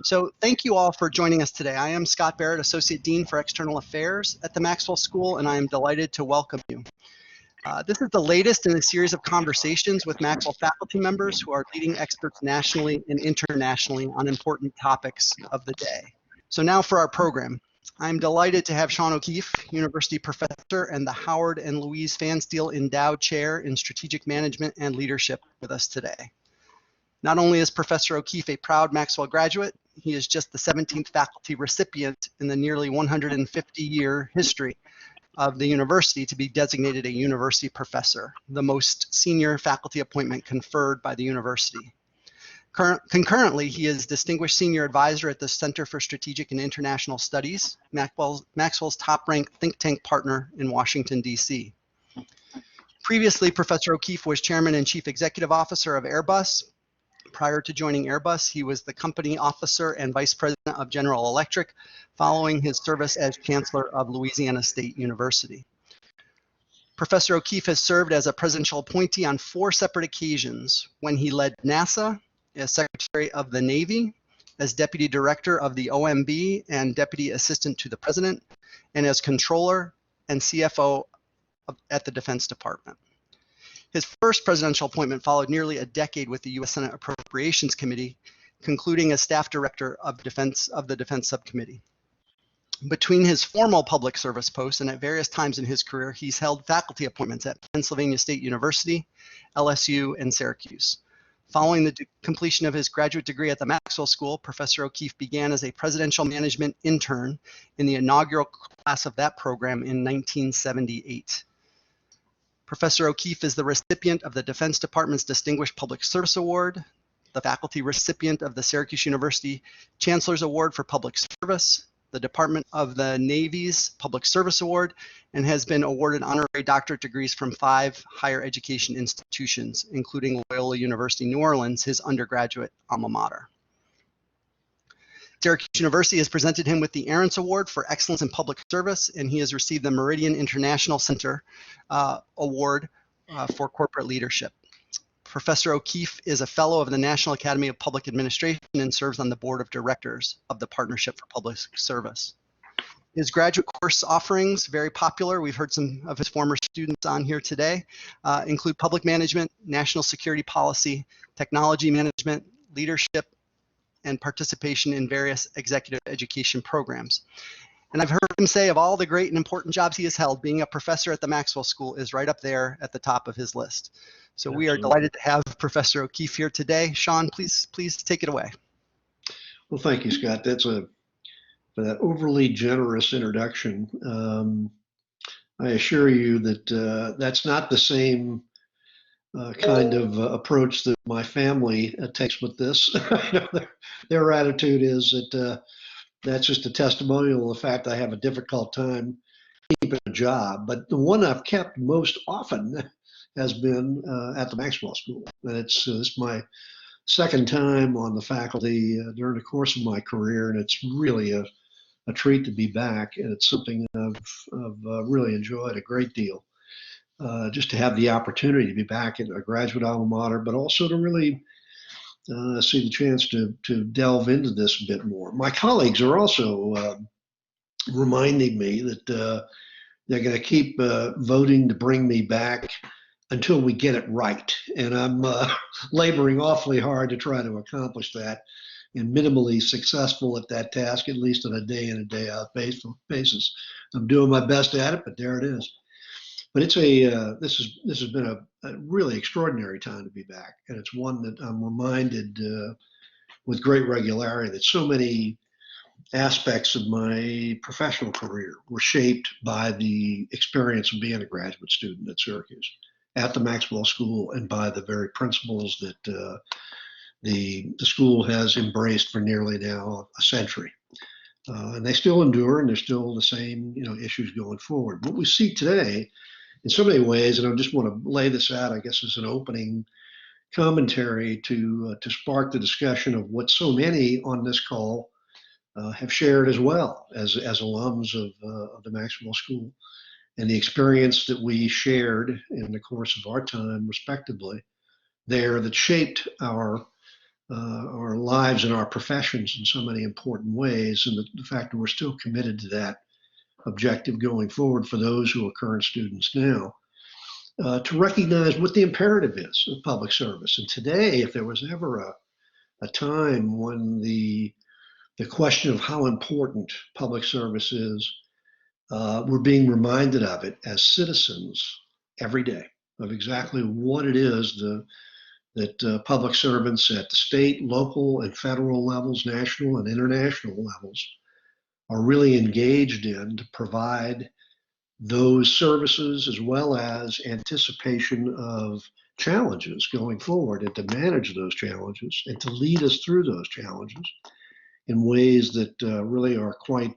So thank you all for joining us today. I am Scott Barrett, Associate Dean for External Affairs at the Maxwell School, and I am delighted to welcome you. This is the latest in a series of conversations with Maxwell faculty members who are leading experts nationally and internationally on important topics of the day. So now for our program. I'm delighted to have Sean O'Keefe, University Professor and the Howard and Louise Phanstiel Endowed Chair in Strategic Management and Leadership with us today. Not only is Professor O'Keefe a proud Maxwell graduate, he is just the 17th faculty recipient in the nearly 150-year history of the university to be designated a university professor, the most senior faculty appointment conferred by the university. Concurrently, he is Distinguished Senior Advisor at the Center for Strategic and International Studies, Maxwell's top-ranked think tank partner in Washington, D.C. Previously, Professor O'Keefe was Chairman and Chief Executive Officer of Airbus. Prior to joining Airbus, he was the company officer and Vice President of General Electric, following his service as Chancellor of Louisiana State University. Professor O'Keefe has served as a presidential appointee on 4 separate occasions when he led NASA, as Secretary of the Navy, as Deputy Director of the OMB and Deputy Assistant to the President, and as Controller and CFO at the Defense Department. His first presidential appointment followed nearly a decade with the U.S. Senate Appropriations Committee, concluding as Staff Director of the Defense Subcommittee. Between his formal public service posts and at various times in his career, he's held faculty appointments at Pennsylvania State University, LSU, and Syracuse. Following the completion of his graduate degree at the Maxwell School, Professor O'Keefe began as a presidential management intern in the inaugural class of that program in 1978. Professor O'Keefe is the recipient of the Defense Department's Distinguished Public Service Award, the faculty recipient of the Syracuse University Chancellor's Award for Public Service, the Department of the Navy's Public Service Award, and has been awarded honorary doctorate degrees from 5 higher education institutions, including Loyola University New Orleans, his undergraduate alma mater. Syracuse University has presented him with the Ahrens Award for Excellence in Public Service, and he has received the Meridian International Center Award for Corporate Leadership. Professor O'Keefe is a fellow of the National Academy of Public Administration and serves on the board of directors of the Partnership for Public Service. His graduate course offerings, very popular, we've heard some of his former students on here today, include public management, national security policy, technology management, leadership, and participation in various executive education programs. And I've heard him say of all the great and important jobs he has held, being a professor at the Maxwell School is right up there at the top of his list. So we are delighted to have Professor O'Keefe here today. Sean, please take it away. Well, thank you, Scott. For that overly generous introduction. I assure you that that's not the same kind of approach that my family takes with this. Their attitude is that that's just a testimonial of the fact I have a difficult time keeping a job. But the one I've kept most often has been at the Maxwell School. And it's my second time on the faculty during the course of my career, and it's really a treat to be back. And it's something that I've really enjoyed a great deal. Just to have the opportunity to be back at a graduate alma mater, but also to really see the chance to delve into this a bit more. My colleagues are also reminding me that they're going to keep voting to bring me back until we get it right. And I'm laboring awfully hard to try to accomplish that and minimally successful at that task, at least on a day in and day out basis. I'm doing my best at it, but there it is. But it's this has been a really extraordinary time to be back, and it's one that I'm reminded with great regularity that so many aspects of my professional career were shaped by the experience of being a graduate student at Syracuse, at the Maxwell School, and by the very principles that the school has embraced for nearly now a century. And they still endure, and they're still the same issues going forward. What we see today, in so many ways, and I just want to lay this out, I guess, as an opening commentary to spark the discussion of what so many on this call have shared as well as alums of the Maxwell School, and the experience that we shared in the course of our time, respectively, there that shaped our our lives and our professions in so many important ways, and the fact that we're still committed to that objective going forward for those who are current students now, to recognize what the imperative is of public service. And today, if there was ever a time when the question of how important public service is, we're being reminded of it as citizens every day, of exactly what it is that public servants at the state, local, and federal levels, national and international levels, are really engaged in to provide those services, as well as anticipation of challenges going forward, and to manage those challenges and to lead us through those challenges in ways that really are quite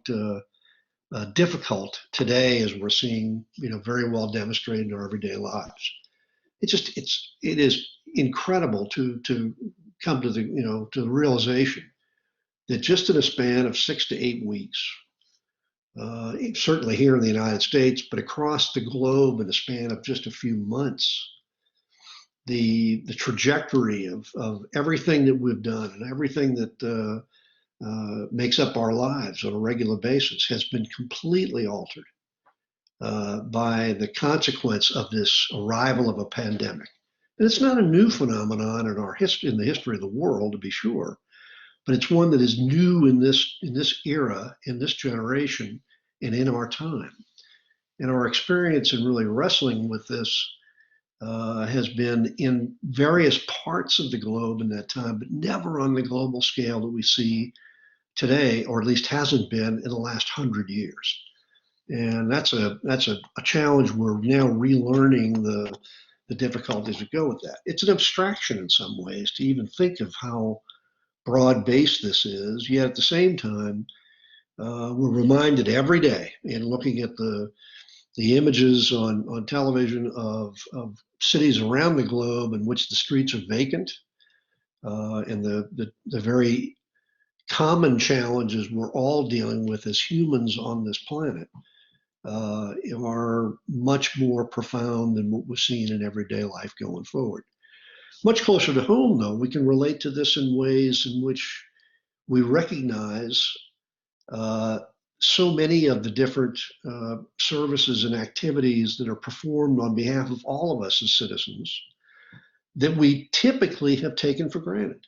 difficult today, as we're seeing, very well demonstrated in our everyday lives. It is incredible to come to the realization that just in a span of 6 to 8 weeks, certainly here in the United States, but across the globe in a span of just a few months, the trajectory of everything that we've done and everything that makes up our lives on a regular basis has been completely altered by the consequence of this arrival of a pandemic. And it's not a new phenomenon in in the history of the world, to be sure, but it's one that is new in this era, in this generation, and in our time. And our experience in really wrestling with this has been in various parts of the globe in that time, but never on the global scale that we see today, or at least hasn't been in the last 100 years. And that's a challenge. We're now relearning the difficulties that go with that. It's an abstraction in some ways to even think of how broad-based this is, yet at the same time, we're reminded every day in looking at the images on television of cities around the globe in which the streets are vacant, and the very common challenges we're all dealing with as humans on this planet are much more profound than what we're seeing in everyday life going forward. Much closer to home, though, we can relate to this in ways in which we recognize so many of the different services and activities that are performed on behalf of all of us as citizens that we typically have taken for granted.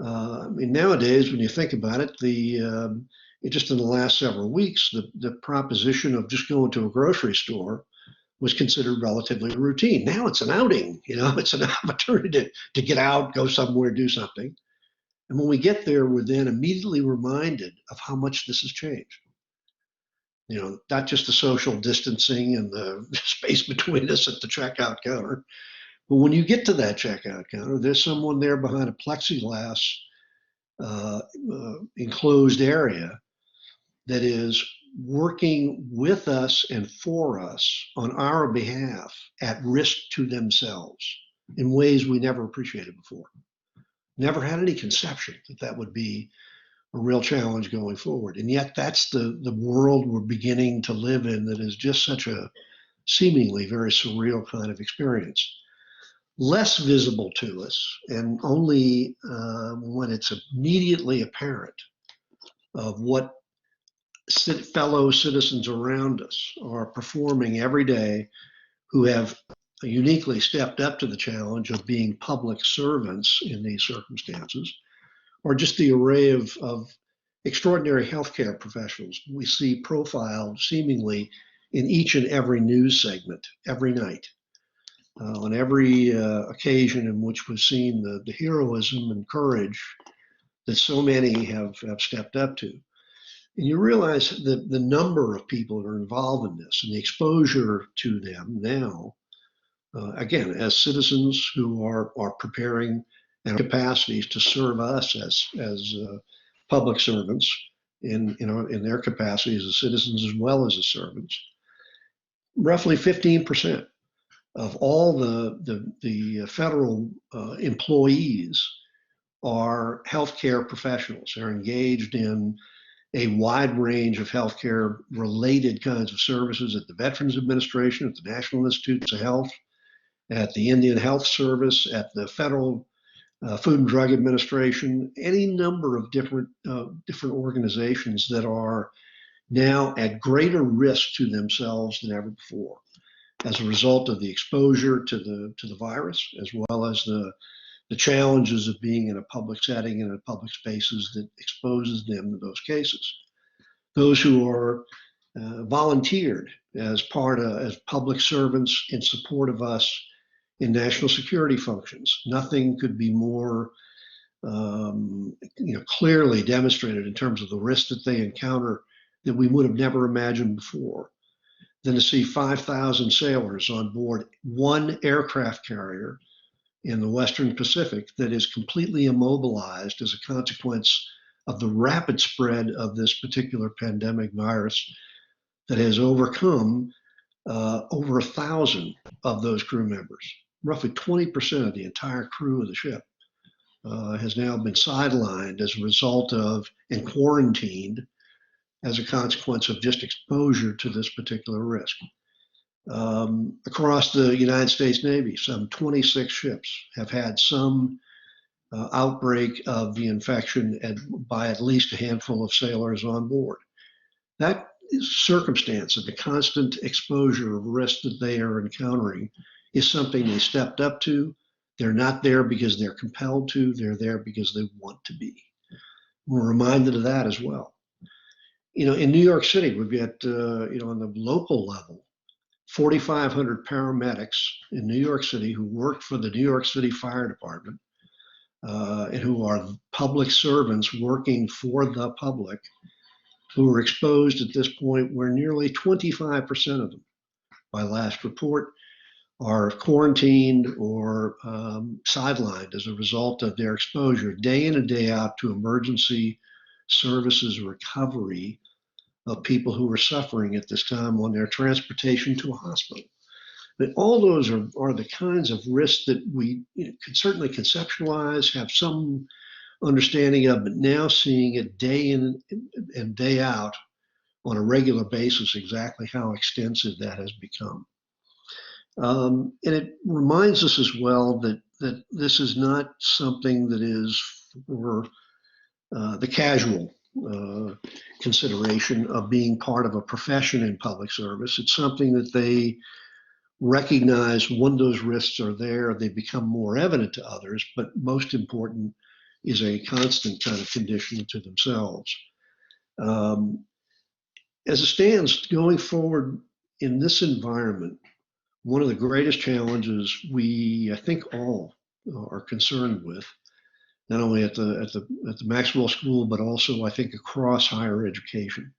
I mean, nowadays, when you think about it, just in the last several weeks, the proposition of just going to a grocery store was considered relatively routine. Now it's an outing, it's an opportunity to get out, go somewhere, do something. And when we get there, we're then immediately reminded of how much this has changed. Not just the social distancing and the space between us at the checkout counter, but when you get to that checkout counter, there's someone there behind a plexiglass enclosed area that is working with us and for us on our behalf at risk to themselves in ways we never appreciated before. Never had any conception that would be a real challenge going forward. And yet that's the world we're beginning to live in, that is just such a seemingly very surreal kind of experience. Less visible to us, and only when it's immediately apparent of what fellow citizens around us are performing every day, who have uniquely stepped up to the challenge of being public servants in these circumstances, or just the array of extraordinary healthcare professionals we see profiled seemingly in each and every news segment every night. On every occasion in which we've seen the heroism and courage that so many have stepped up to. And you realize that the number of people that are involved in this and the exposure to them now, again, as citizens who are preparing and capacities to serve us as public servants in their capacities as citizens as well as as servants. Roughly 15% of all the federal employees are healthcare professionals. They're engaged in a wide range of healthcare related kinds of services at the Veterans Administration, at the National Institutes of Health, at the Indian Health Service, at the federal Food and Drug Administration, any number of different organizations that are now at greater risk to themselves than ever before as a result of the exposure to the virus, as well as the challenges of being in a public setting and in public spaces that exposes them to those cases. Those who are volunteered as public servants in support of us in national security functions. Nothing could be more clearly demonstrated in terms of the risk that they encounter that we would have never imagined before than to see 5,000 sailors on board one aircraft carrier in the Western Pacific that is completely immobilized as a consequence of the rapid spread of this particular pandemic virus that has overcome over 1,000 of those crew members. Roughly 20% of the entire crew of the ship has now been sidelined as a result of and quarantined as a consequence of just exposure to this particular risk. Across the United States Navy, some 26 ships have had some outbreak of the infection by at least a handful of sailors on board. That circumstance of the constant exposure of risk that they are encountering is something they stepped up to. They're not there because they're compelled to, they're there because they want to be. We're reminded of that as well. In New York City, we've got, on the local level, 4,500 paramedics in New York City who work for the New York City Fire Department and who are public servants working for the public, who are exposed at this point where nearly 25% of them, by last report, are quarantined or sidelined as a result of their exposure day in and day out to emergency services recovery of people who are suffering at this time on their transportation to a hospital. But all those are the kinds of risks that we could certainly conceptualize, have some understanding of, but now seeing it day in and day out on a regular basis exactly how extensive that has become. And it reminds us as well that this is not something that is for the casual consideration of being part of a profession in public service. It's something that they recognize when those risks are there, they become more evident to others, but most important is a constant kind of condition to themselves. As it stands going forward in this environment, one of the greatest challenges I think all are concerned with, not only at the Maxwell School, but also I think across higher education,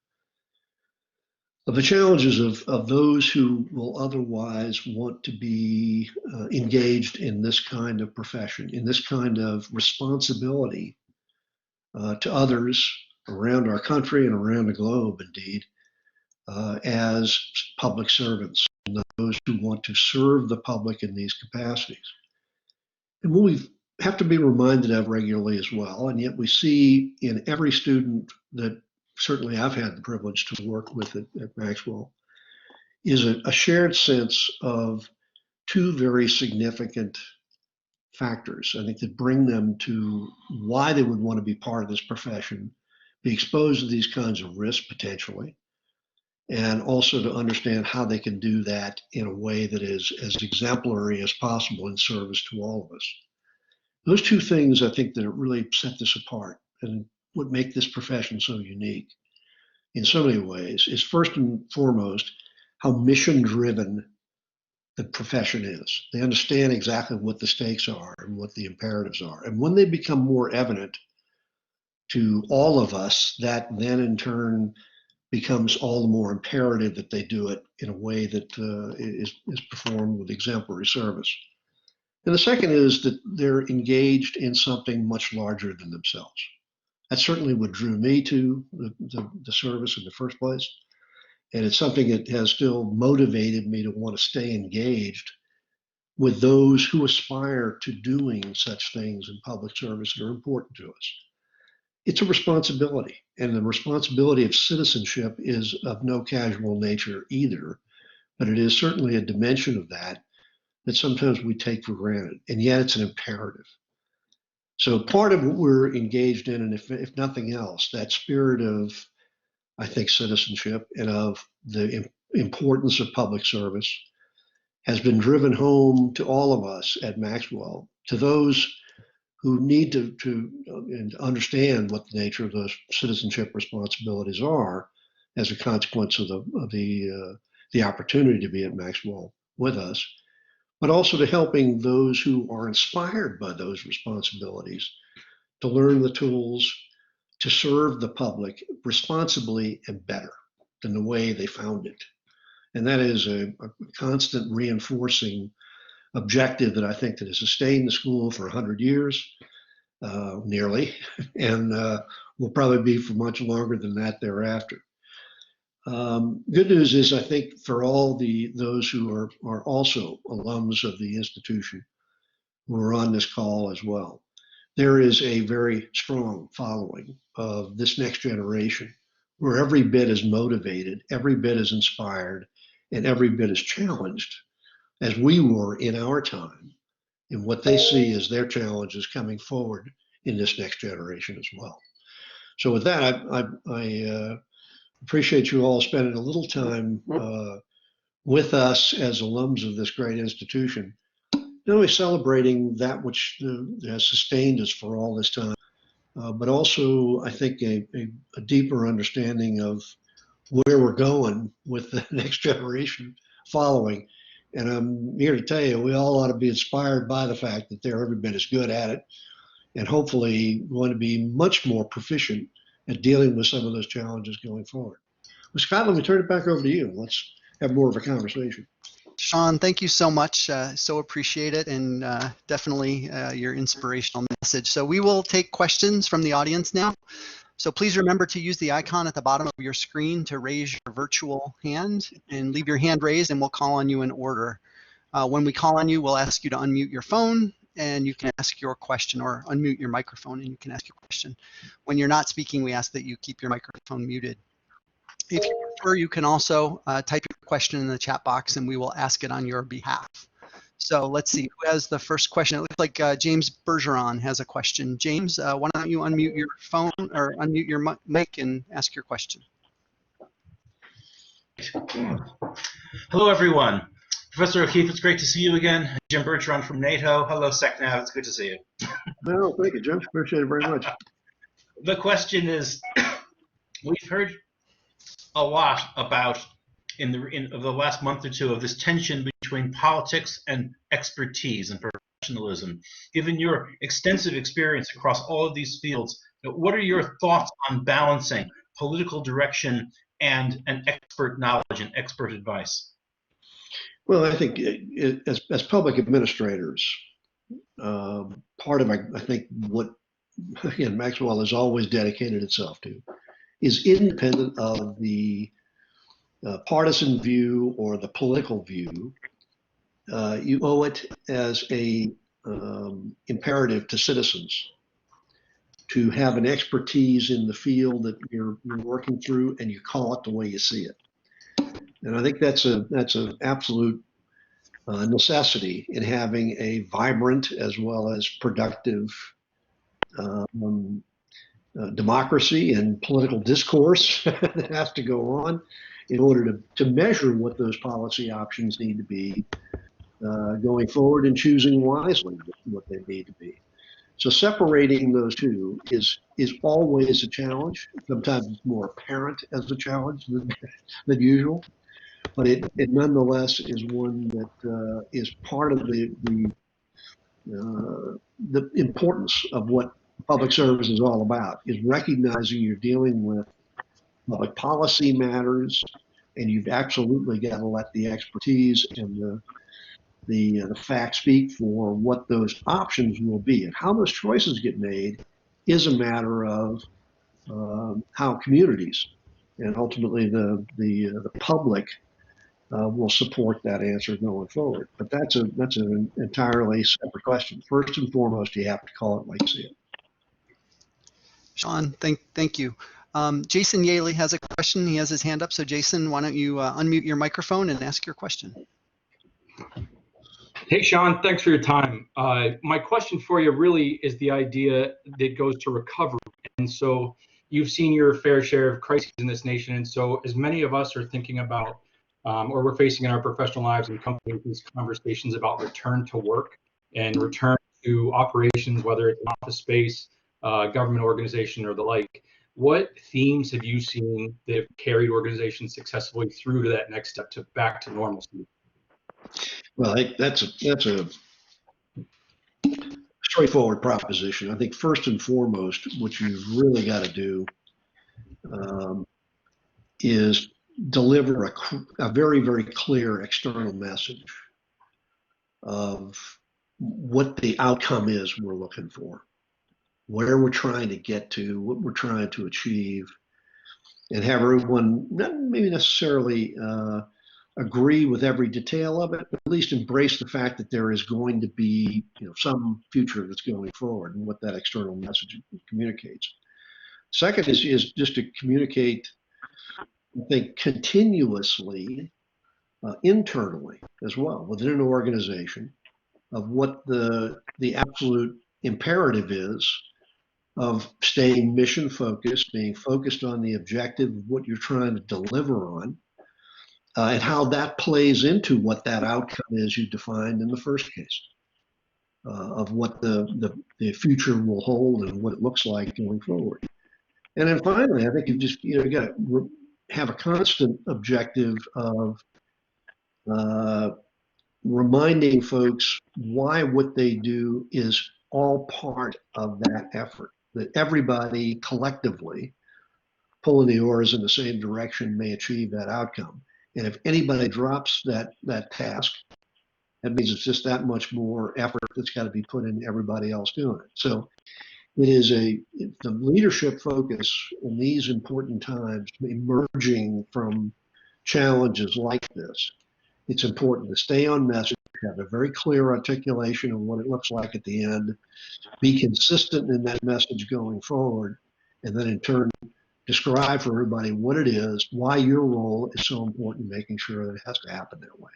of the challenges of those who will otherwise want to be engaged in this kind of profession, in this kind of responsibility to others around our country and around the globe, indeed, as public servants, and those who want to serve the public in these capacities. And what we have to be reminded of regularly as well, and yet we see in every student that certainly I've had the privilege to work with at Maxwell, is a shared sense of two very significant factors, I think, that bring them to why they would want to be part of this profession, be exposed to these kinds of risks potentially, and also to understand how they can do that in a way that is as exemplary as possible in service to all of us. Those two things, I think, that really set this apart and what make this profession so unique in so many ways is first and foremost how mission-driven the profession is. They understand exactly what the stakes are and what the imperatives are. And when they become more evident to all of us, that then in turn becomes all the more imperative that they do it in a way that is performed with exemplary service. And the second is that they're engaged in something much larger than themselves. That's certainly what drew me to the service in the first place. And it's something that has still motivated me to want to stay engaged with those who aspire to doing such things in public service that are important to us. It's a responsibility, and the responsibility of citizenship is of no casual nature either, but it is certainly a dimension of that sometimes we take for granted, and yet it's an imperative. So part of what we're engaged in, and if nothing else, that spirit of, I think, citizenship and of the importance of public service has been driven home to all of us at Maxwell, to those who need to understand what the nature of those citizenship responsibilities are as a consequence of the opportunity to be at Maxwell with us, but also to helping those who are inspired by those responsibilities to learn the tools to serve the public responsibly and better than the way they found it. And that is a constant reinforcing objective that I think that has sustained the school for 100 years, nearly, and will probably be for much longer than that thereafter. Good news is, I think, for all those who are also alums of the institution who are on this call as well, there is a very strong following of this next generation where every bit is motivated, every bit is inspired, and every bit is challenged as we were in our time, and what they see as their challenges coming forward in this next generation as well. So with that, I appreciate you all spending a little time with us as alums of this great institution, not only celebrating that which has sustained us for all this time, but also, I think, a deeper understanding of where we're going with the next generation following. And I'm here to tell you, we all ought to be inspired by the fact that they're every bit as good at it, and hopefully going to be much more proficient at dealing with some of those challenges going forward. Well, Scott, let me turn it back over to you. Let's have more of a conversation. Sean, thank you so much. So appreciate it, and definitely your inspirational message. So we will take questions from the audience now. So please remember to use the icon at the bottom of your screen to raise your virtual hand, and leave your hand raised and we'll call on you in order. When we call on you, we'll ask you to unmute your phone and you can ask your question, or unmute your microphone and you can ask your question. When you're not speaking, we ask that you keep your microphone muted. If you prefer, you can also type your question in the chat box and we will ask it on your behalf. So let's see, who has the first question? It looks like James Bergeron has a question. James, why don't you unmute your phone or unmute your mic and ask your question? Hello, everyone. Professor O'Keefe, it's great to see you again. Jim Bergeron from NATO. Hello, SecNav. It's good to see you. No, thank you, Jim. Appreciate it very much. The question is, we've heard a lot about in the last month or two of this tension between politics and expertise and professionalism. Given your extensive experience across all of these fields, what are your thoughts on balancing political direction and an expert knowledge and expert advice? Well, I think as public administrators, part of, I think, what, again, Maxwell has always dedicated itself to is independent of the partisan view or the political view. You owe it as a imperative to citizens to have an expertise in the field that you're working through, and you call it the way you see it. And I think that's an absolute necessity in having a vibrant as well as productive democracy and political discourse that has to go on in order to measure what those policy options need to be going forward, and choosing wisely what they need to be. So separating those two is always a challenge. Sometimes it's more apparent as a challenge than usual, but it nonetheless is one that is part of the importance of what public service is all about, is recognizing you're dealing with public policy matters, and you've absolutely got to let the expertise and the facts speak for what those options will be. And how those choices get made is a matter of how communities and ultimately the public will support that answer going forward. But that's an entirely separate question. First and foremost, you have to call it like you see it. Sean, thank you. Jason Yaley has a question. He has his hand up. So Jason, why don't you unmute your microphone and ask your question? Hey, Sean, thanks for your time. My question for you really is the idea that goes to recovery. And so you've seen your fair share of crises in this nation. And so as many of us are thinking about, or we're facing in our professional lives and companies, these conversations about return to work and return to operations, whether it's an office space, government organization, or the like, what themes have you seen that have carried organizations successfully through to that next step to back to normalcy? Well, that's a straightforward proposition. I think first and foremost, what you've really got to do is deliver a very, very clear external message of what the outcome is we're looking for, where we're trying to get to, what we're trying to achieve, and have everyone not maybe necessarily agree with every detail of it, but at least embrace the fact that there is going to be, some future that's going forward and what that external message communicates. Second is just to communicate, I think, continuously internally as well within an organization of what the absolute imperative is of staying mission focused, being focused on the objective of what you're trying to deliver on, and how that plays into what that outcome is you defined in the first case, of what the future will hold and what it looks like going forward. And then finally, I think you got to have a constant objective of reminding folks why what they do is all part of that effort, that everybody collectively pulling the oars in the same direction may achieve that outcome. And if anybody drops that task, that means it's just that much more effort that's got to be put into everybody else doing it. So it is the leadership focus in these important times, emerging from challenges like this. It's important to stay on message, have a very clear articulation of what it looks like at the end, be consistent in that message going forward, and then in turn describe for everybody what it is, why your role is so important, making sure that it has to happen that way.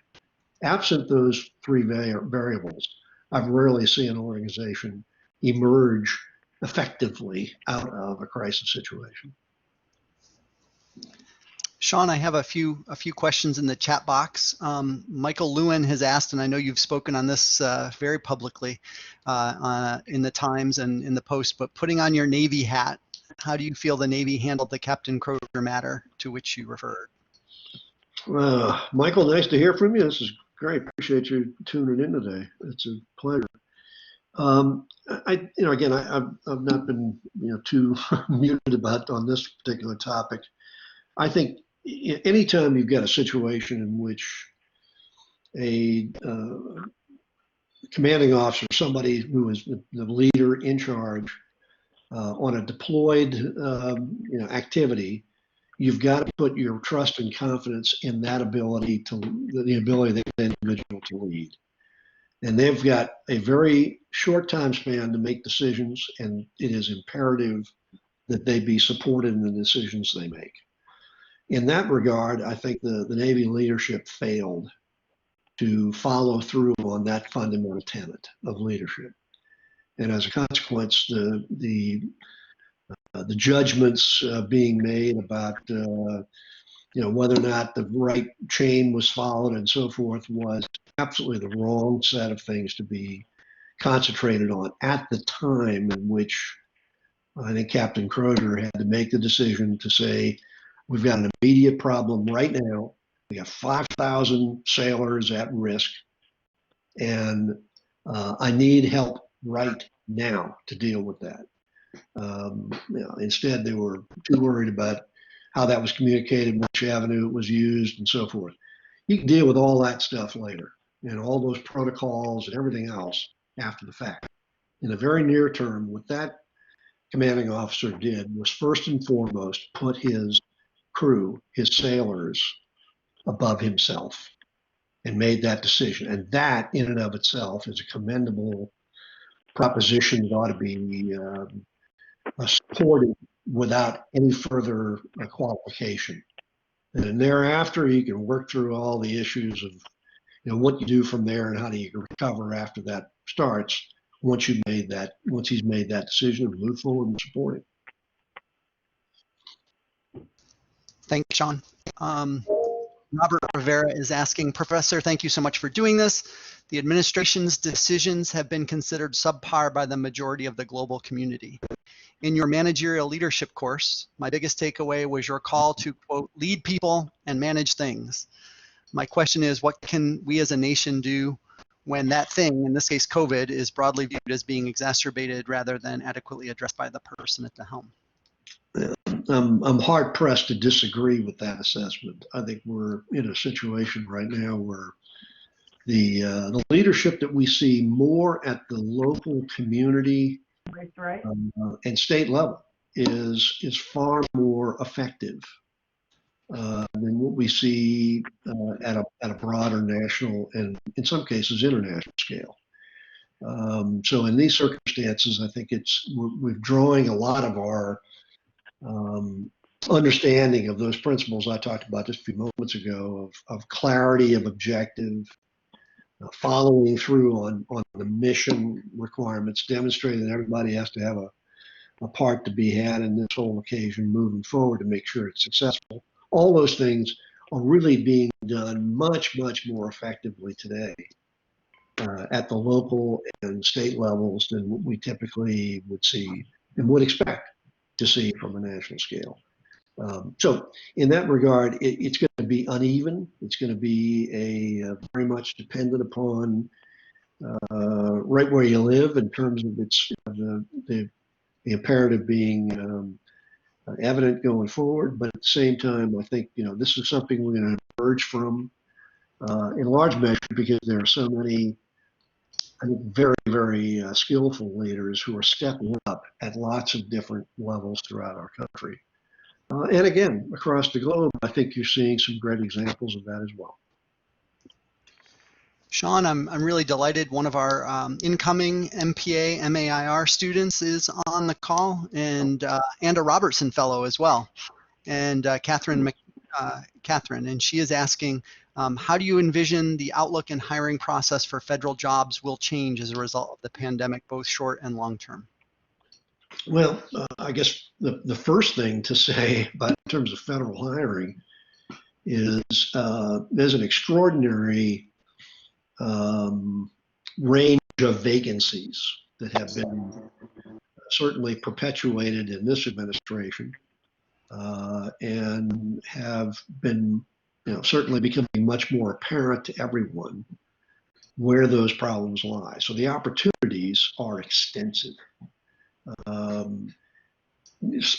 Absent those three variables, I've rarely seen an organization emerge effectively out of a crisis situation. Sean, I have a few questions in the chat box. Michael Lewin has asked, and I know you've spoken on this very publicly in the Times and in the Post, but putting on your Navy hat, how do you feel the Navy handled the Captain Crozier matter to which you referred? Michael, nice to hear from you. This is great. Appreciate you tuning in today. It's a pleasure. Again, I've not been, too muted about on this particular topic. I think anytime you've got a situation in which a commanding officer, somebody who is the leader in charge on a deployed, activity, you've got to put your trust and confidence in that ability the ability of the individual to lead. And they've got a very short time span to make decisions, and it is imperative that they be supported in the decisions they make. In that regard, I think the Navy leadership failed to follow through on that fundamental tenet of leadership. And as a consequence, the judgments being made about whether or not the right chain was followed and so forth was absolutely the wrong set of things to be concentrated on at the time in which I think Captain Crozier had to make the decision to say, we've got an immediate problem right now. We have 5,000 sailors at risk, and I need help right now to deal with that. Instead, they were too worried about how that was communicated, which avenue it was used, and so forth. You can deal with all that stuff later, and all those protocols and everything else after the fact. In the very near term, what that commanding officer did was first and foremost put his crew, his sailors, above himself, and made that decision. And that in and of itself is a commendable proposition that ought to be supported without any further qualification. And then thereafter, you can work through all the issues of what you do from there and how do you recover after that starts once he's made that decision to move forward and support it. Thanks, Sean. Robert Rivera is asking, Professor, thank you so much for doing this. The administration's decisions have been considered subpar by the majority of the global community. In your managerial leadership course, my biggest takeaway was your call to, quote, lead people and manage things. My question is, what can we as a nation do when that thing, in this case COVID, is broadly viewed as being exacerbated rather than adequately addressed by the person at the helm? I'm hard pressed to disagree with that assessment. I think we're in a situation right now where the leadership that we see more at the local community and state level is far more effective than what we see at a broader national and in some cases international scale. So in these circumstances, I think we're drawing a lot of our understanding of those principles I talked about just a few moments ago of clarity, of objective, following through on the mission requirements, demonstrating that everybody has to have a part to be had in this whole occasion moving forward to make sure it's successful. All those things are really being done much, much more effectively today at the local and state levels than what we typically would see and would expect to see from a national scale. So in that regard, it's going to be uneven. It's going to be very much dependent upon right where you live in terms of the imperative being evident going forward. But at the same time, I think this is something we're going to emerge from in large measure because there are so many, I think, very, very skillful leaders who are stepping up at lots of different levels throughout our country. And again, across the globe, I think you're seeing some great examples of that as well. Sean, I'm really delighted. One of our incoming MPA MAIR students is on the call, and a Robertson Fellow as well, and Catherine, and she is asking, how do you envision the outlook and hiring process for federal jobs will change as a result of the pandemic, both short and long term? Well, I guess the first thing to say about in terms of federal hiring is there's an extraordinary range of vacancies that have been certainly perpetuated in this administration and have been certainly becoming much more apparent to everyone where those problems lie. So the opportunities are extensive.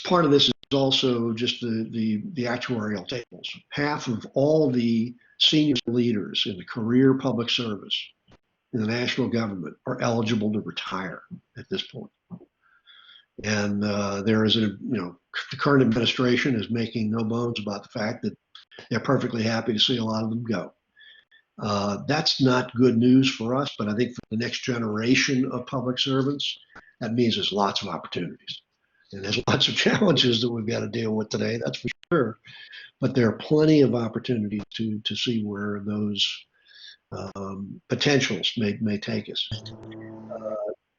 Part of this is also just the actuarial tables. Half of all the senior leaders in the career public service in the national government are eligible to retire at this point. And there is the current administration is making no bones about the fact that they're perfectly happy to see a lot of them go. That's not good news for us, but I think for the next generation of public servants, that means there's lots of opportunities. And there's lots of challenges that we've got to deal with today, that's for sure. But there are plenty of opportunities to see where those potentials may take us.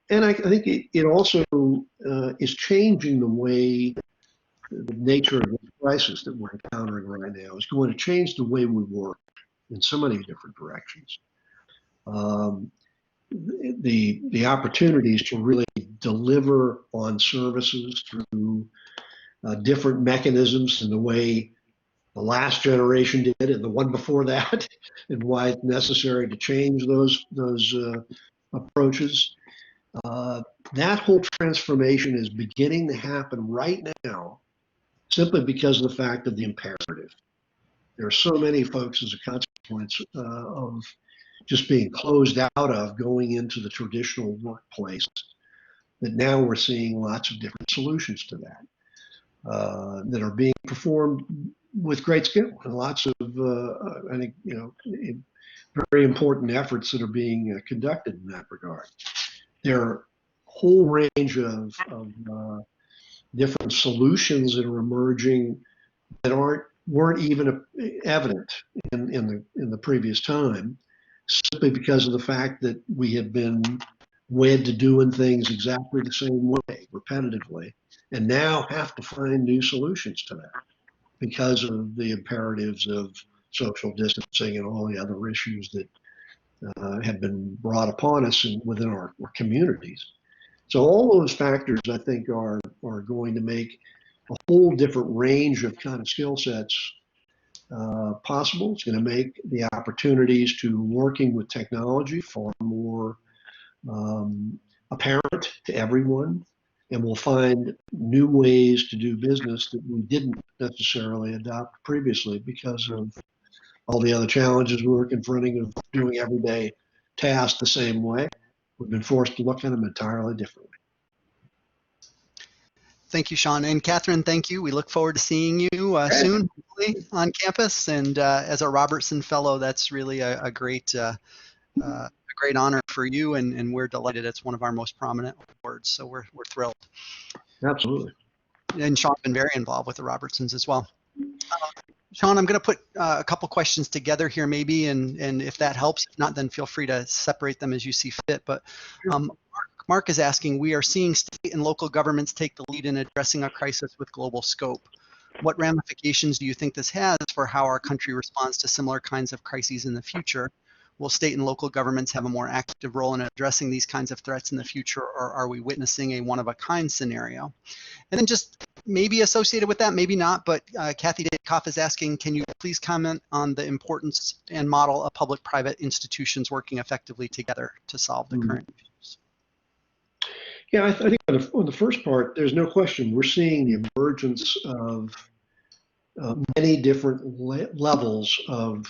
And I think it also is changing the way the nature of the crisis that we're encountering right now is going to change the way we work in so many different directions. The opportunities to really deliver on services through different mechanisms in the way the last generation did and the one before that, and why it's necessary to change those approaches. That whole transformation is beginning to happen right now simply because of the fact of the imperative. There are so many folks as a consequence of just being closed out of going into the traditional workplace that now we're seeing lots of different solutions to that that are being performed with great skill and lots of, I think, very important efforts that are being conducted in that regard. There are a whole range of different solutions that are emerging that weren't even evident in the previous time. simply because of the fact that we have been wed to doing things exactly the same way, repetitively, and now have to find new solutions to that because of the imperatives of social distancing and all the other issues that have been brought upon us within our communities. So all those factors, I think, are going to make a whole different range of kind of skill sets possible. It's going to make the opportunities to working with technology far more apparent to everyone, and we'll find new ways to do business that we didn't necessarily adopt previously because of all the other challenges we were confronting of doing everyday tasks the same way. We've been forced to look at them entirely differently. Thank you, Sean. And Catherine, thank you. We look forward to seeing you soon, hopefully, on campus. And as a Robertson Fellow, that's really a great honor for you, and we're delighted. It's one of our most prominent awards, so we're thrilled. Absolutely. And Sean's been very involved with the Robertsons as well. Sean, I'm going to put a couple questions together here, maybe, and if that helps. If not, then feel free to separate them as you see fit. But Mark is asking, we are seeing state and local governments take the lead in addressing a crisis with global scope. What ramifications do you think this has for how our country responds to similar kinds of crises in the future? Will state and local governments have a more active role in addressing these kinds of threats in the future, or are we witnessing a one-of-a-kind scenario? And then just maybe associated with that, maybe not, but Kathy Daykoff is asking, can you please comment on the importance and model of public-private institutions working effectively together to solve the current issues? Yeah, I think on the first part, there's no question. We're seeing the emergence of many different levels of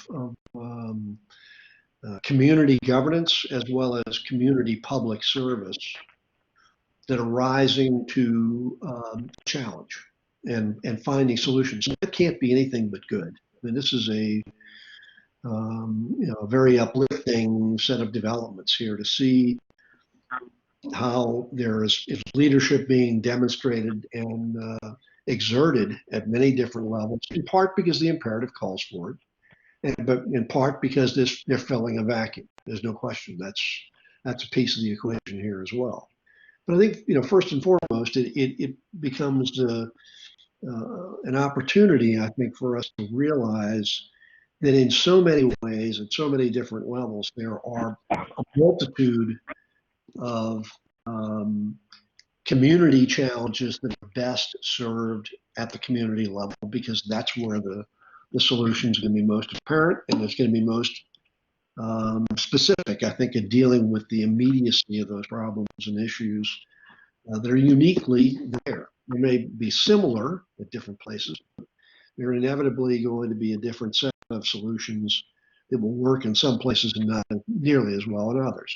community governance as well as community public service that are rising to challenge and finding solutions. That can't be anything but good. I mean, this is a very uplifting set of developments here to see how there is leadership being demonstrated and exerted at many different levels, in part because the imperative calls for it, but in part because they're filling a vacuum. There's no question that's a piece of the equation here as well. But I think, first and foremost, it becomes an opportunity, I think, for us to realize that in so many ways, at so many different levels, there are a multitude of community challenges that are best served at the community level, because that's where the solution is going to be most apparent, and it's going to be most specific, I think, in dealing with the immediacy of those problems and issues that are uniquely there. They may be similar at different places, but they're inevitably going to be a different set of solutions that will work in some places and not nearly as well in others.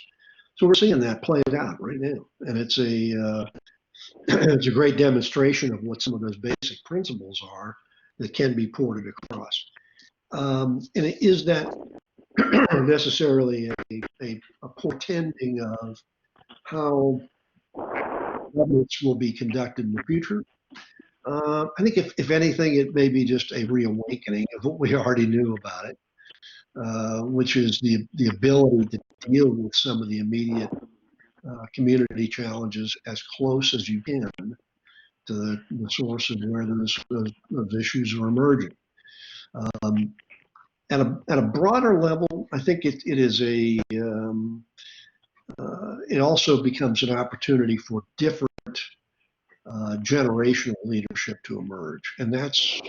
So we're seeing that played out right now, and it's a great demonstration of what some of those basic principles are that can be ported across. And is that necessarily a portending of how governments will be conducted in the future? I think if anything, it may be just a reawakening of what we already knew about it, which is the ability to deal with some of the immediate community challenges as close as you can to the source of where those issues are emerging. At a broader level, I think it is it also becomes an opportunity for different generational leadership to emerge, and that's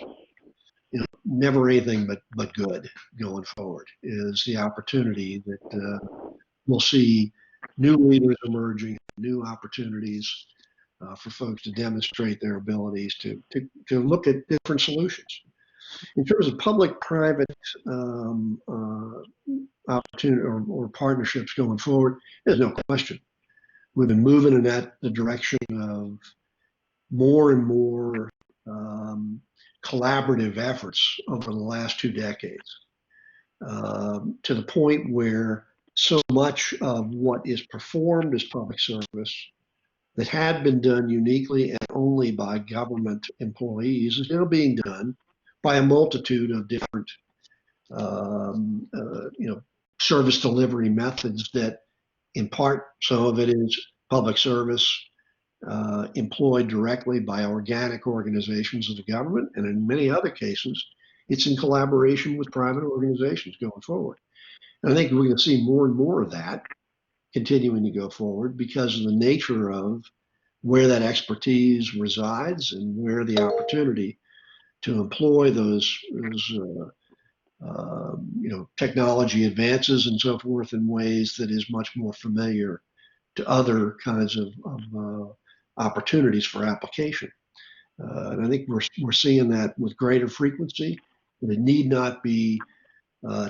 never anything but good going forward. Is the opportunity that we'll see new leaders emerging, new opportunities for folks to demonstrate their abilities to look at different solutions. In terms of public-private opportunity or partnerships going forward, there's no question. We've been moving in the direction of more and more collaborative efforts over the last 2 decades, to the point where so much of what is performed as public service that had been done uniquely and only by government employees is now being done by a multitude of different service delivery methods that, in part, some of it is public service employed directly by organic organizations of the government, and in many other cases, it's in collaboration with private organizations going forward. And I think we're going to see more and more of that continuing to go forward because of the nature of where that expertise resides and where the opportunity to employ those technology advances and so forth in ways that is much more familiar to other kinds of opportunities for application. And I think we're seeing that with greater frequency. It need not be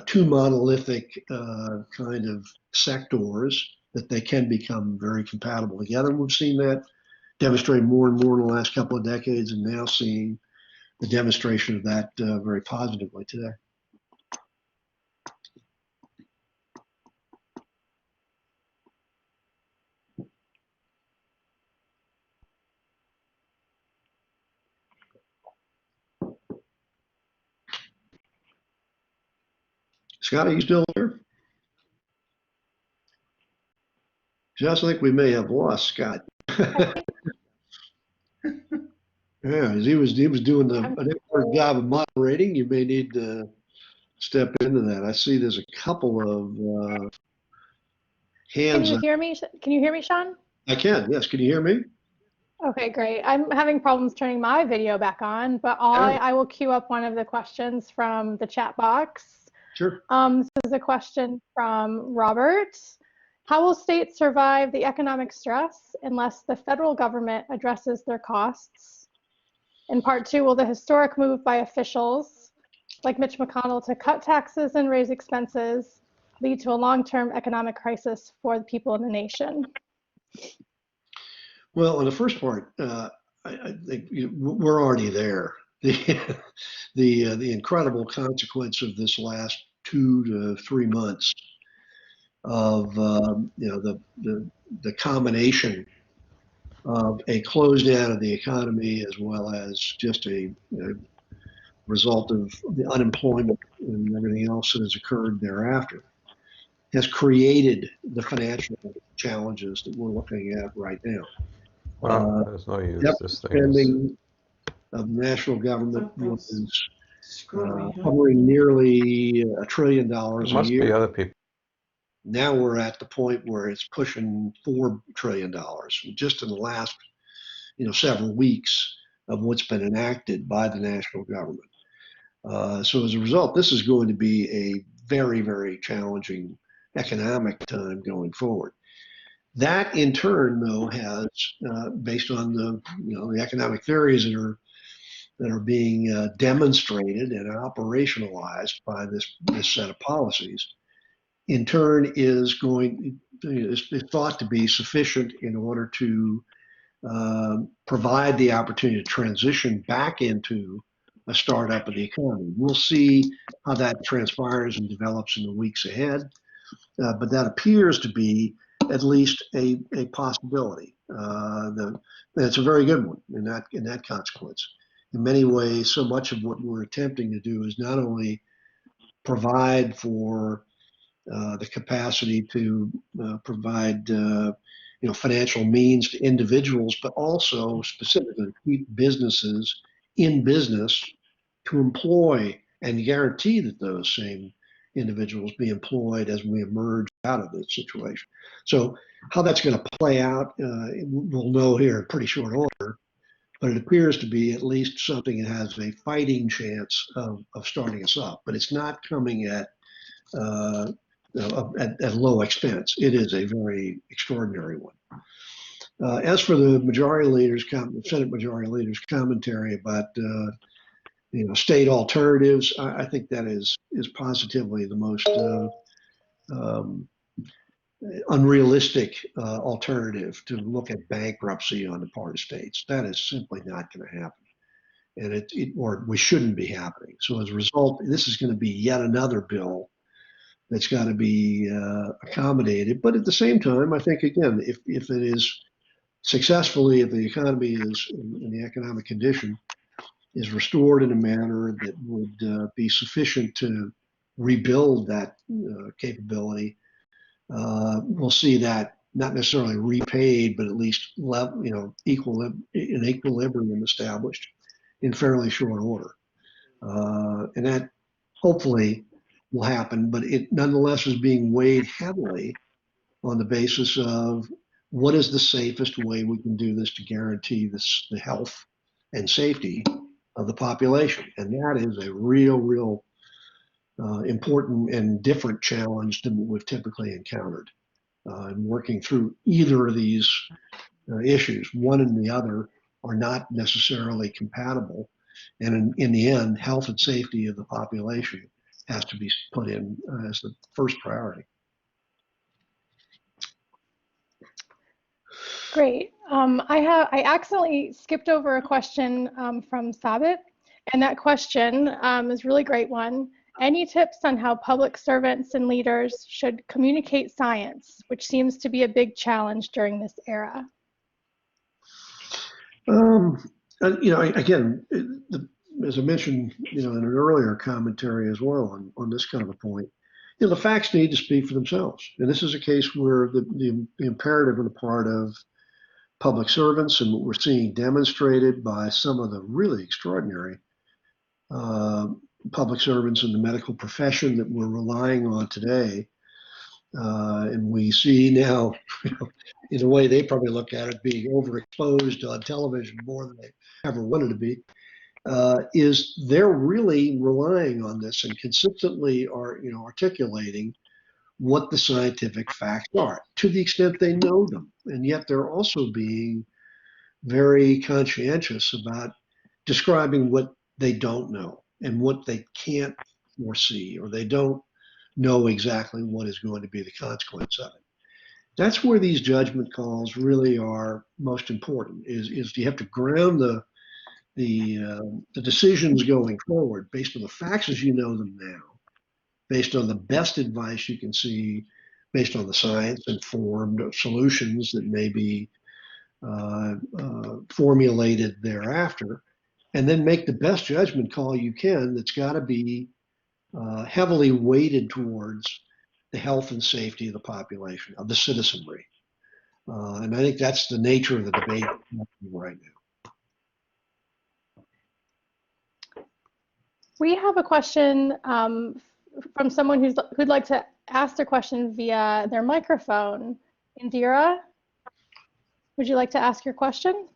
two monolithic kind of sectors, that they can become very compatible together. And we've seen that demonstrated more and more in the last couple of decades, and now seeing the demonstration of that very positively today. Scott, are you still there? Just think we may have lost Scott. Yeah, he was doing an excellent job of moderating. You may need to step into that. I see there's a couple of hands. Can you hear me? Can you hear me, Sean? I can. Yes. Can you hear me? Okay, great. I'm having problems turning my video back on, but I will queue up one of the questions from the chat box. Sure. This is a question from Robert. How will states survive the economic stress unless the federal government addresses their costs? In part two, will the historic move by officials like Mitch McConnell to cut taxes and raise expenses lead to a long-term economic crisis for the people in the nation? Well, on the first part, I think we're already there. The incredible consequence of this last 2 to 3 months of the combination of a close down of the economy as well as just a result of the unemployment and everything else that has occurred thereafter has created the financial challenges that we're looking at right now. Well, there's no use. This thing spending of the national government was hovering nearly $1 trillion a must year. be other people. Now we're at the point where it's pushing $4 trillion just in the last, several weeks of what's been enacted by the national government. So as a result, this is going to be a very, very challenging economic time going forward. That in turn, though, has, based on the economic theories that are being demonstrated and operationalized by this set of policies, in turn is thought to be sufficient in order to provide the opportunity to transition back into a startup of the economy. We'll see how that transpires and develops in the weeks ahead, but that appears to be at least a possibility. It's a very good one in that consequence. In many ways, so much of what we're attempting to do is not only provide for the capacity to provide financial means to individuals, but also specifically keep businesses in business to employ and guarantee that those same individuals be employed as we emerge out of this situation. So how that's going to play out, we'll know here in pretty short order, but it appears to be at least something that has a fighting chance of starting us up, but it's not coming at low expense. It is a very extraordinary one. As for the Senate Majority Leader's commentary about state alternatives, I think that is positively the most unrealistic alternative to look at bankruptcy on the part of states. That is simply not going to happen, and or we shouldn't be happening. So as a result, this is going to be yet another bill that's got to be accommodated. But at the same time, I think, again, if it is successfully, if the economy is in the economic condition is restored in a manner that would be sufficient to rebuild that capability, we'll see that not necessarily repaid, but at least an equilibrium established in fairly short order. And that hopefully will happen, but it nonetheless is being weighed heavily on the basis of what is the safest way we can do this to guarantee the health and safety of the population. And that is a real important and different challenge than what we've typically encountered. And working through either of these issues, one and the other are not necessarily compatible. And in the end, health and safety of the population has to be put in as the first priority. Great. I accidentally skipped over a question from Sabit, and that question is a really great one. Any tips on how public servants and leaders should communicate science, which seems to be a big challenge during this era? Again, as I mentioned, in an earlier commentary as well on this kind of a point, the facts need to speak for themselves. And this is a case where the imperative on the part of public servants, and what we're seeing demonstrated by some of the really extraordinary public servants in the medical profession that we're relying on today. And we see now, in a way they probably look at it, being overexposed on television more than they ever wanted to be, is they're really relying on this and consistently are articulating what the scientific facts are to the extent they know them. And yet they're also being very conscientious about describing what they don't know and what they can't foresee, or they don't know exactly what is going to be the consequence of it. That's where these judgment calls really are most important, is you have to ground the decisions going forward based on the facts as you know them now, based on the best advice you can see, based on the science-informed solutions that may be formulated thereafter, and then make the best judgment call you can that's got to be heavily weighted towards the health and safety of the population, of the citizenry. And I think that's the nature of the debate right now. We have a question from someone who'd like to ask their question via their microphone. Indira, would you like to ask your question?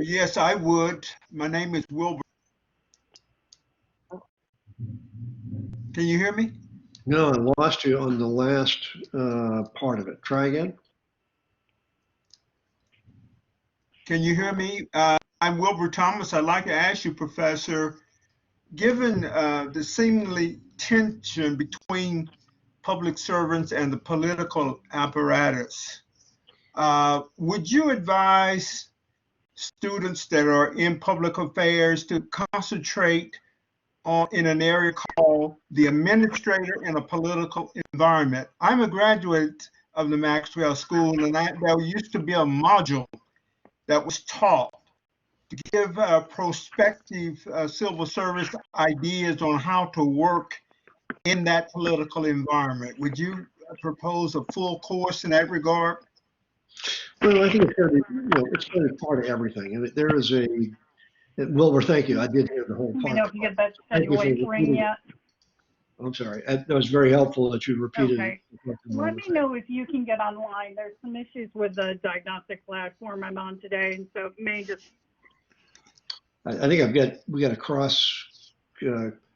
Yes, I would. My name is Wilbur. Can you hear me? No, I lost you on the last part of it. Try again. Can you hear me? I'm Wilbur Thomas. I'd like to ask you, Professor, given the seemingly tension between public servants and the political apparatus, would you advise students that are in public affairs to concentrate in an area called the administrator in a political environment? I'm a graduate of the Maxwell School, and there used to be a module that was taught to give prospective civil service ideas on how to work in that political environment. Would you propose a full course in that regard? Well, I think it's going to be part of everything. And there is Wilbur, thank you. I did hear the whole part. Let me know if you get that steady wave ring yet. I'm sorry. That was very helpful that you repeated. Okay. Let me know if you can get online. There's some issues with the diagnostic platform I'm on today, and so it may just. I think we got a cross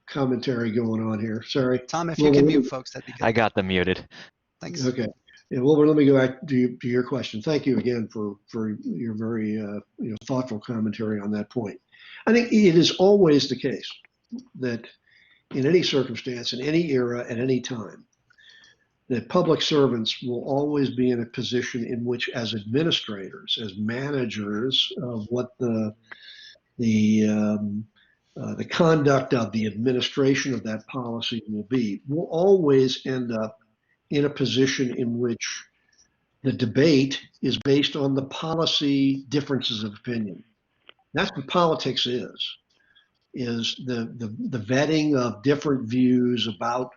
commentary going on here. Sorry. Tom, if you can mute folks, that'd be good. I got them muted. Thanks. Okay. Yeah, Wilbur, let me go back to your question. Thank you again for your very thoughtful commentary on that point. I think it is always the case that in any circumstance, in any era, at any time, that public servants will always be in a position in which, as administrators, as managers of what the conduct of the administration of that policy will be, will always end up in a position in which the debate is based on the policy differences of opinion. That's what politics is. is the vetting of different views about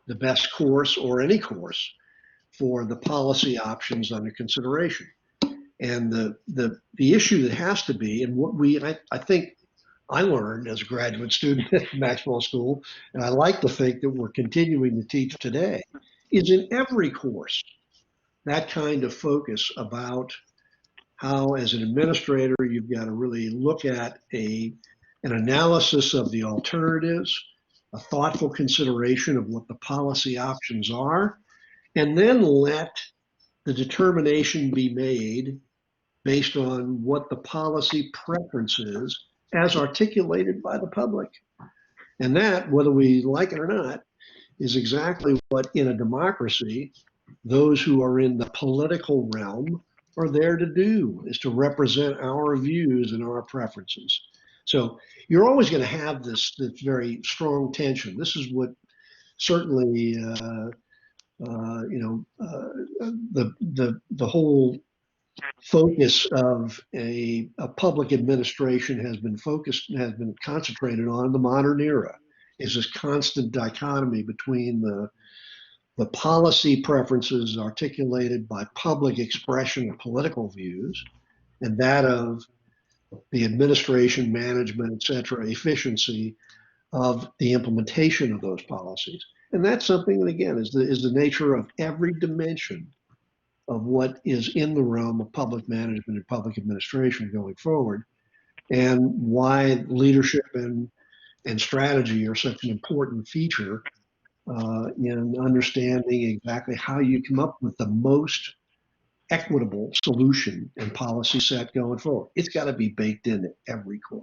the best course or any course for the policy options under consideration. And the issue that has to be, and what I think I learned as a graduate student at Maxwell School, and I like to think that we're continuing to teach today, is in every course, that kind of focus about how, as an administrator, you've got to really look at an analysis of the alternatives, a thoughtful consideration of what the policy options are, and then let the determination be made based on what the policy preference is as articulated by the public. And that, whether we like it or not, is exactly what, in a democracy, those who are in the political realm are there to do, is to represent our views and our preferences. So you're always going to have this very strong tension. This is what certainly the whole focus of a public administration has been concentrated on the modern era, is this constant dichotomy between the policy preferences articulated by public expression of political views and that of the administration, management, et cetera, efficiency of the implementation of those policies. And that's something that, again, is the nature of every dimension of what is in the realm of public management and public administration going forward, and why leadership and strategy are such an important feature in understanding exactly how you come up with the most equitable solution and policy set going forward. It's got to be baked into every course.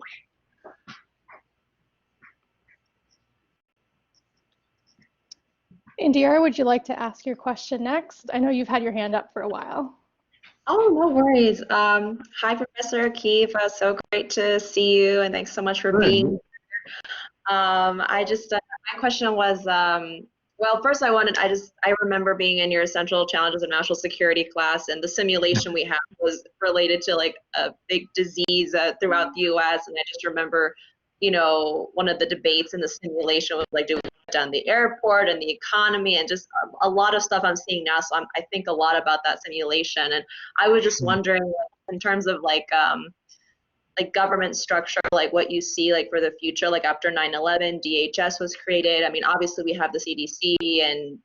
Indira, would you like to ask your question next? I know you've had your hand up for a while. Oh, no worries. Hi, Professor Keefe. So great to see you, and thanks so much for being here. My question was, well, first I remember being in your Essential Challenges of National Security class, and the simulation we had was related to like a big disease throughout the U.S. And I just remember, one of the debates in the simulation was like, do we shut down the airport and the economy, and just a lot of stuff I'm seeing now. So I think a lot about that simulation, and I was just wondering, in terms of like government structure, like what you see like for the future, like after 9/11, DHS was created. I mean, obviously we have the CDC and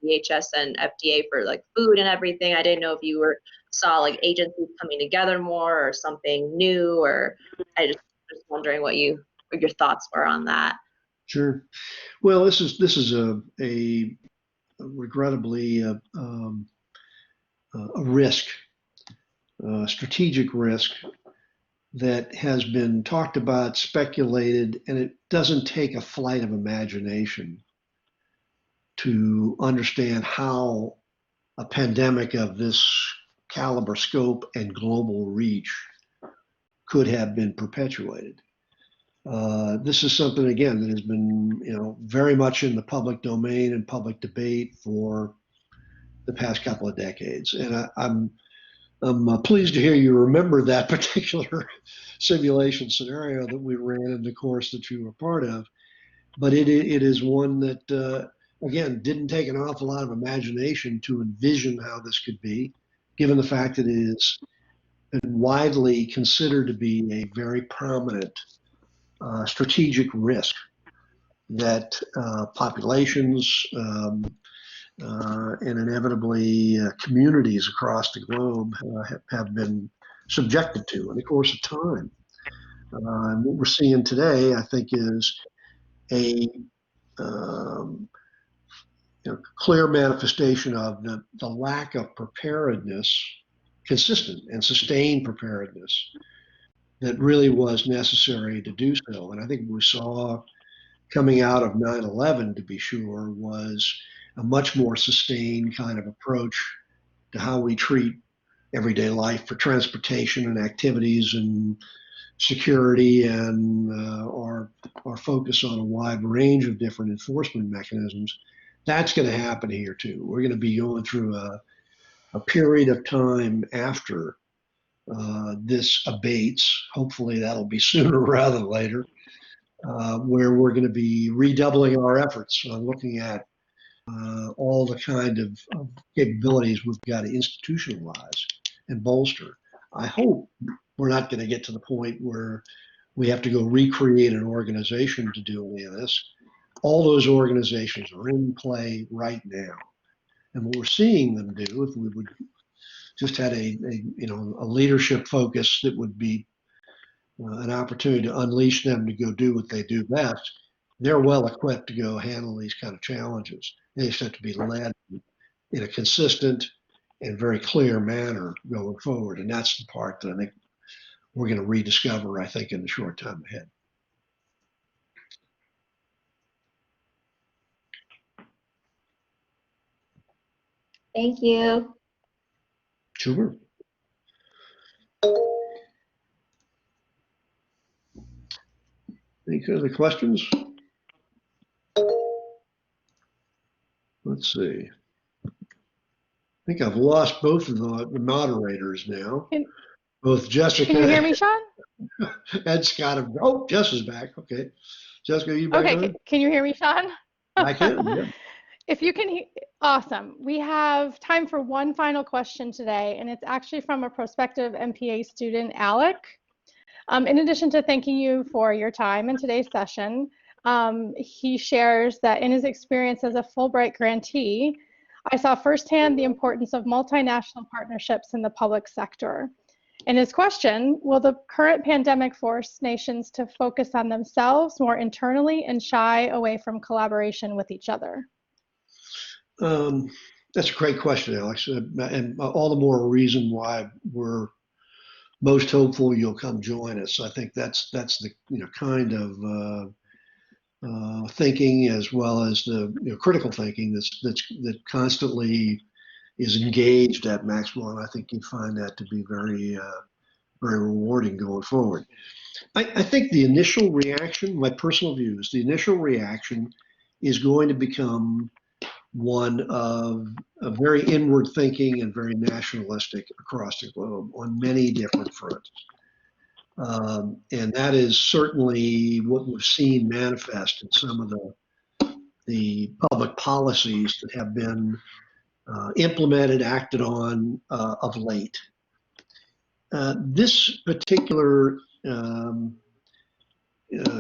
DHS and FDA for like food and everything. I didn't know if you saw like agencies coming together more or something new, or I just wondering what your thoughts were on that. Sure. Well, this is a regrettably a risk, a strategic risk that has been talked about, speculated, and it doesn't take a flight of imagination to understand how a pandemic of this caliber, scope, and global reach could have been perpetuated. This is something, again, that has been, very much in the public domain and public debate for the past couple of decades. And I'm pleased to hear you remember that particular simulation scenario that we ran in the course that you were part of. But it is one that, again, didn't take an awful lot of imagination to envision how this could be, given the fact that it is been widely considered to be a very prominent strategic risk that populations and inevitably communities across the globe have been subjected to in the course of time. And what we're seeing today, I think, is a clear manifestation of the lack of preparedness, consistent and sustained preparedness, that really was necessary to do so. And I think we saw coming out of 9/11, to be sure, was a much more sustained kind of approach to how we treat everyday life for transportation and activities and security, and our focus on a wide range of different enforcement mechanisms. That's going to happen here too. We're going to be going through a period of time after this abates. Hopefully that'll be sooner rather than later, where we're going to be redoubling our efforts on looking at all the kind of capabilities we've got to institutionalize and bolster. I hope we're not going to get to the point where we have to go recreate an organization to do any of this. All those organizations are in play right now. And what we're seeing them do, if we would just had a leadership focus that would be an opportunity to unleash them to go do what they do best, they're well equipped to go handle these kind of challenges. They just have to be led in a consistent and very clear manner going forward. And that's the part that I think we're going to rediscover, I think, in the short time ahead. Thank you. Sure. Any other questions? Let's see. I think I've lost both of the moderators now. Both Jessica. Can you hear me, Sean? And Scott. Oh, Jess is back. Okay. Jessica, are you back? Okay, can you hear me, Sean? I can, yeah. If you can, awesome. We have time for one final question today, and it's actually from a prospective MPA student, Alec. In addition to thanking you for your time in today's session, he shares that in his experience as a Fulbright grantee, I saw firsthand the importance of multinational partnerships in the public sector. In his question, will the current pandemic force nations to focus on themselves more internally and shy away from collaboration with each other? That's a great question, Alex, and all the more reason why we're most hopeful you'll come join us. I think that's the kind of thinking, as well as the critical thinking that constantly is engaged at Maxwell, and I think you find that to be very very rewarding going forward. I think the initial reaction, my personal view is the initial reaction is going to become one of a very inward thinking and very nationalistic across the globe on many different fronts. And that is certainly what we've seen manifest in some of the public policies that have been implemented, acted on of late. This particular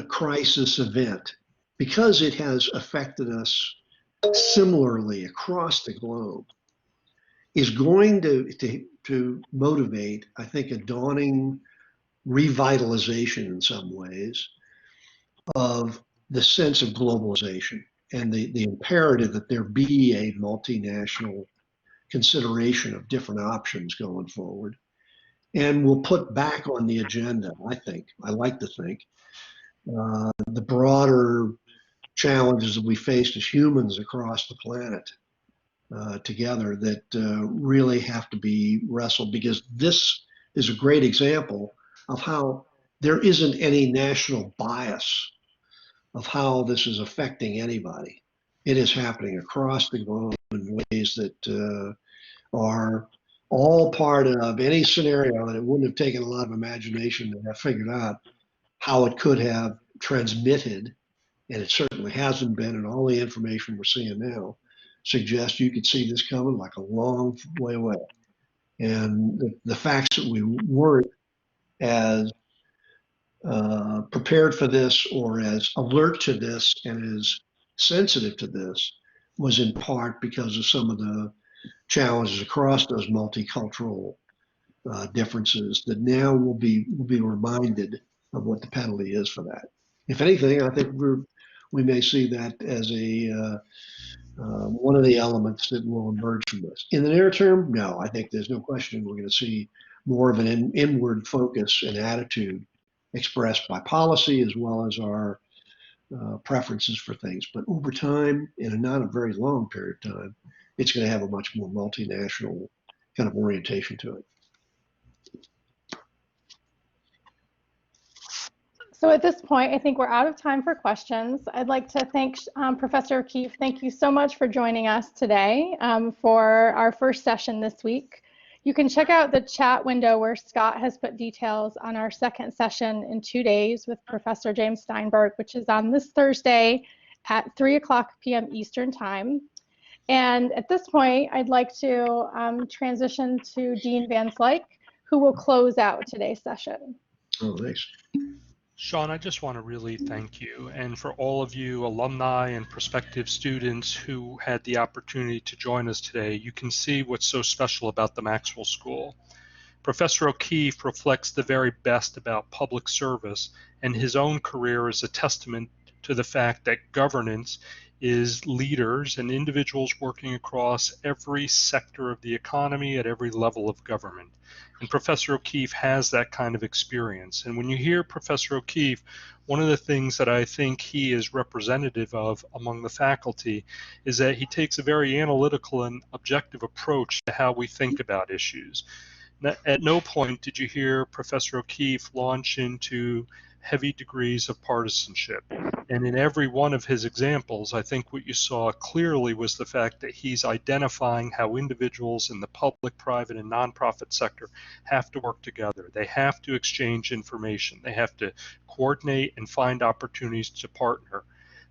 crisis event, because it has affected us similarly across the globe, is going to motivate, I think, a dawning revitalization in some ways of the sense of globalization and the imperative that there be a multinational consideration of different options going forward. And we'll put back on the agenda, I like to think, the broader challenges that we faced as humans across the planet together that really have to be wrestled, because this is a great example of how there isn't any national bias of how this is affecting anybody. It is happening across the globe in ways that are all part of any scenario that it wouldn't have taken a lot of imagination to have figured out how it could have transmitted. And it certainly hasn't been, and all the information we're seeing now suggests you could see this coming like a long way away. And the facts that we weren't as prepared for this or as alert to this and as sensitive to this was in part because of some of the challenges across those multicultural differences that now we'll be reminded of what the penalty is for that. If anything, I think we may see that as a one of the elements that will emerge from this. In the near term, no, I think there's no question we're going to see more of an inward focus and attitude expressed by policy as well as our preferences for things. But over time, in not a very long period of time, it's going to have a much more multinational kind of orientation to it. So at this point, I think we're out of time for questions. I'd like to thank Professor O'Keefe. Thank you so much for joining us today for our first session this week. You can check out the chat window where Scott has put details on our second session in 2 days with Professor James Steinberg, which is on this Thursday at 3:00 p.m. Eastern Time. And at this point, I'd like to transition to Dean Van Slyke, who will close out today's session. Oh, thanks. Sean, I just want to really thank you, and for all of you alumni and prospective students who had the opportunity to join us today. You can see what's so special about the Maxwell School. Professor O'Keefe reflects the very best about public service, and his own career is a testament to the fact that governance is leaders and individuals working across every sector of the economy at every level of government. And Professor O'Keefe has that kind of experience. And when you hear Professor O'Keefe, one of the things that I think he is representative of among the faculty is that he takes a very analytical and objective approach to how we think about issues. At no point did you hear Professor O'Keefe launch into heavy degrees of partisanship. And in every one of his examples, I think what you saw clearly was the fact that he's identifying how individuals in the public, private, and nonprofit sector have to work together. They have to exchange information. They have to coordinate and find opportunities to partner.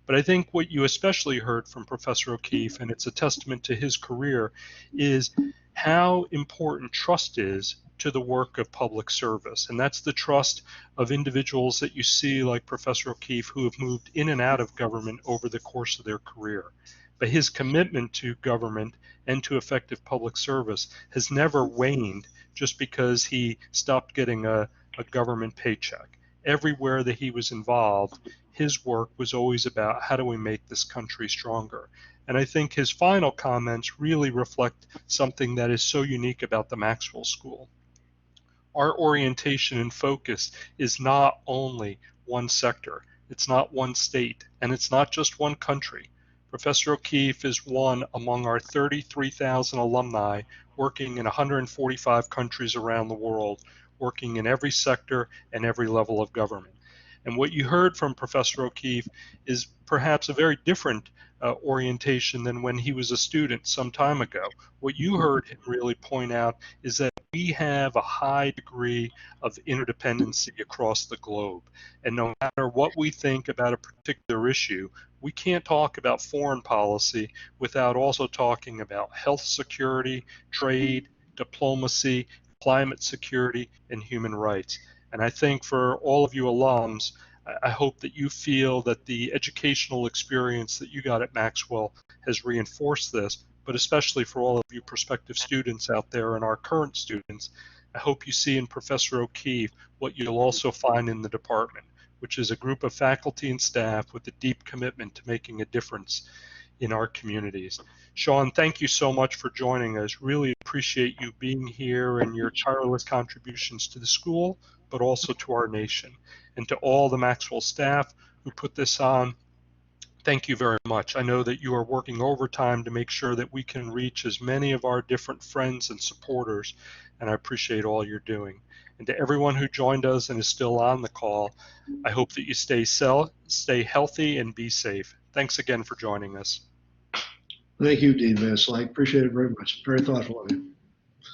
But I think what you especially heard from Professor O'Keefe, and it's a testament to his career, is how important trust is to the work of public service. And that's the trust of individuals that you see like Professor O'Keefe who have moved in and out of government over the course of their career. But his commitment to government and to effective public service has never waned just because he stopped getting a government paycheck. Everywhere that he was involved, his work was always about how do we make this country stronger. And I think his final comments really reflect something that is so unique about the Maxwell School. Our orientation and focus is not only one sector, it's not one state, and it's not just one country. Professor O'Keefe is one among our 33,000 alumni working in 145 countries around the world, working in every sector and every level of government. And what you heard from Professor O'Keefe is perhaps a very different orientation than when he was a student some time ago. What you heard him really point out is that we have a high degree of interdependency across the globe. And no matter what we think about a particular issue, we can't talk about foreign policy without also talking about health security, trade, diplomacy, climate security, and human rights. And I think for all of you alums, I hope that you feel that the educational experience that you got at Maxwell has reinforced this, but especially for all of you prospective students out there and our current students, I hope you see in Professor O'Keefe what you'll also find in the department, which is a group of faculty and staff with a deep commitment to making a difference in our communities. Sean, thank you so much for joining us. Really appreciate you being here and your tireless contributions to the school, but also to our nation. And to all the Maxwell staff who put this on, thank you very much. I know that you are working overtime to make sure that we can reach as many of our different friends and supporters, and I appreciate all you're doing. And to everyone who joined us and is still on the call, I hope that you stay healthy and be safe. Thanks again for joining us. Thank you, Dean Van Slyke. Appreciate it very much. Very thoughtful of you.